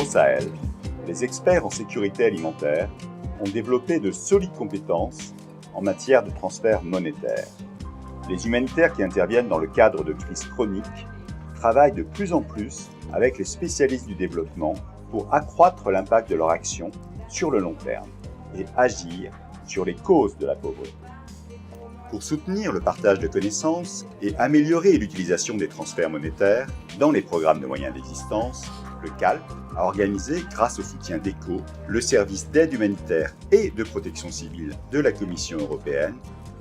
Au Sahel, les experts en sécurité alimentaire ont développé de solides compétences en matière de transfert monétaire. Les humanitaires qui interviennent dans le cadre de crises chroniques travaillent de plus en plus avec les spécialistes du développement pour accroître l'impact de leur action sur le long terme et agir sur les causes de la pauvreté. Pour soutenir le partage de connaissances et améliorer l'utilisation des transferts monétaires dans les programmes de moyens d'existence, le CALP a organisé, grâce au soutien d'ECHO, le service d'aide humanitaire et de protection civile de la Commission européenne,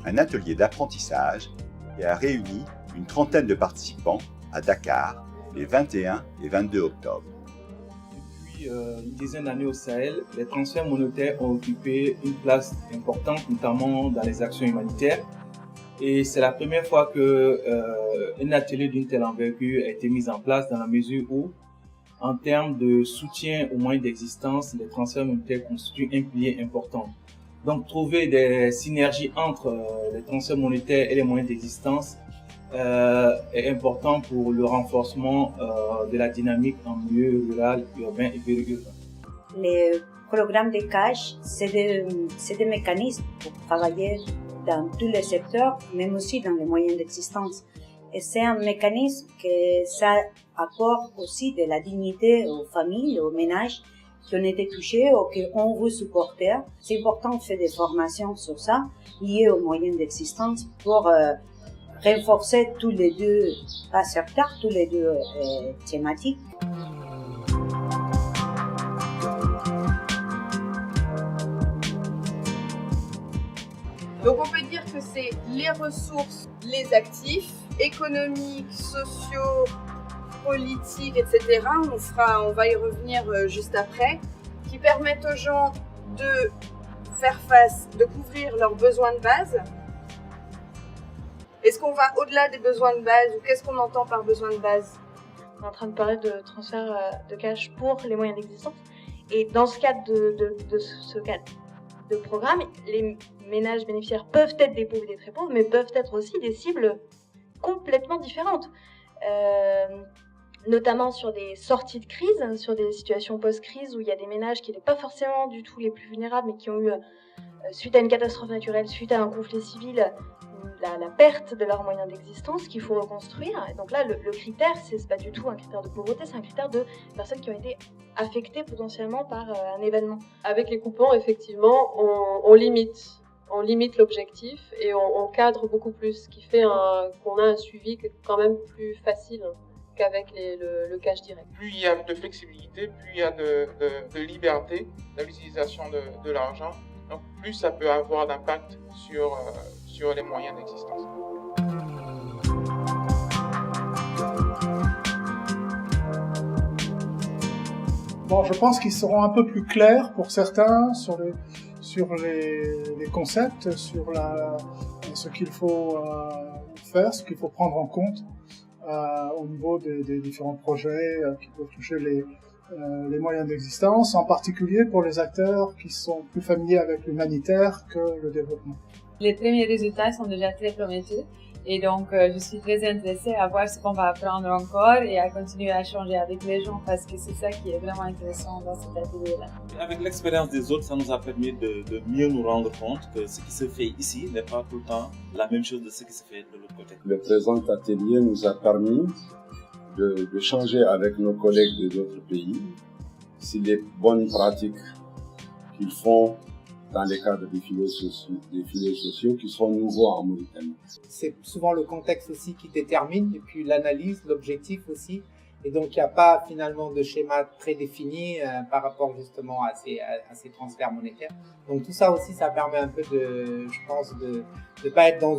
un atelier d'apprentissage qui a réuni une trentaine de participants à Dakar les 21 et 22 octobre. Depuis une dizaine d'années au Sahel, les transferts monétaires ont occupé une place importante, notamment dans les actions humanitaires. Et c'est la première fois qu'un atelier d'une telle envergure a été mis en place, dans la mesure où, en termes de soutien aux moyens d'existence, les transferts monétaires constituent un pilier important. Donc, trouver des synergies entre les transferts monétaires et les moyens d'existence est important pour le renforcement de la dynamique en milieu rural, urbain et périurbain. Les programmes de cash, c'est des mécanismes pour travailler dans tous les secteurs, même aussi dans les moyens d'existence. Et c'est un mécanisme que ça apporte aussi de la dignité aux familles, aux ménages qui ont été touchés ou qu'on veut supporter. C'est important de faire des formations sur ça, liées aux moyens d'existence, pour renforcer tous les deux, pas secteurs, tous les deux thématiques. Donc on peut dire que c'est les ressources, les actifs, économiques, sociaux, politiques, etc. On va y revenir juste après, qui permettent aux gens de faire face, de couvrir leurs besoins de base. Est-ce qu'on va au-delà des besoins de base ou qu'est-ce qu'on entend par besoin de base? On est en train de parler de transfert de cash pour les moyens d'existence. Et dans ce cadre de ce cadre de programme, les ménages bénéficiaires peuvent être des pauvres et des très pauvres, mais peuvent être aussi des cibles complètement différentes. Notamment sur des sorties de crise, sur des situations post-crise où il y a des ménages qui n'étaient pas forcément du tout les plus vulnérables, mais qui ont eu, suite à une catastrophe naturelle, suite à un conflit civil, la perte de leurs moyens d'existence qu'il faut reconstruire. Et donc là, le critère, c'est pas du tout un critère de pauvreté, c'est un critère de personnes qui ont été affectées potentiellement par un événement. Avec les coupons, effectivement, on limite l'objectif et on cadre beaucoup plus, ce qui fait qu'on a un suivi quand même plus facile qu'avec le cash direct. Plus il y a de flexibilité, plus il y a de liberté dans l'utilisation de l'argent, donc plus ça peut avoir d'impact sur les moyens d'existence. Bon, je pense qu'ils seront un peu plus clairs pour certains sur les concepts, sur ce qu'il faut faire, ce qu'il faut prendre en compte au niveau des différents projets qui peuvent toucher les moyens d'existence, en particulier pour les acteurs qui sont plus familiers avec l'humanitaire que le développement. Les premiers résultats sont déjà très prometteurs et donc je suis très intéressée à voir ce qu'on va apprendre encore et à continuer à échanger avec les gens parce que c'est ça qui est vraiment intéressant dans cet atelier-là. Avec l'expérience des autres, ça nous a permis de mieux nous rendre compte que ce qui se fait ici n'est pas tout le temps la même chose de ce qui se fait de l'autre côté. Le présent atelier nous a permis d'échanger avec nos collègues de d'autres pays sur les bonnes pratiques qu'ils font dans les cadres des filets sociaux qui sont nouveaux en Mauritanie. C'est souvent le contexte aussi qui détermine, et puis l'analyse, l'objectif aussi. Et donc, il n'y a pas finalement de schéma très défini par rapport justement à ces transferts monétaires. Donc, tout ça aussi, ça permet un peu je pense, de pas être dans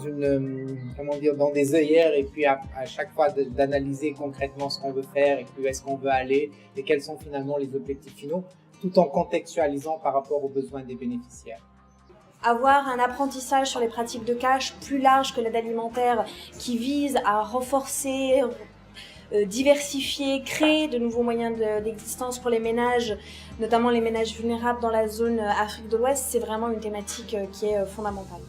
dans des œillères et puis à chaque fois d'analyser concrètement ce qu'on veut faire et puis où est-ce qu'on veut aller et quels sont finalement les objectifs finaux, tout en contextualisant par rapport aux besoins des bénéficiaires. Avoir un apprentissage sur les pratiques de cash plus large que l'aide alimentaire qui vise à renforcer, diversifier, créer de nouveaux moyens d'existence pour les ménages, notamment les ménages vulnérables dans la zone Afrique de l'Ouest, c'est vraiment une thématique qui est fondamentale.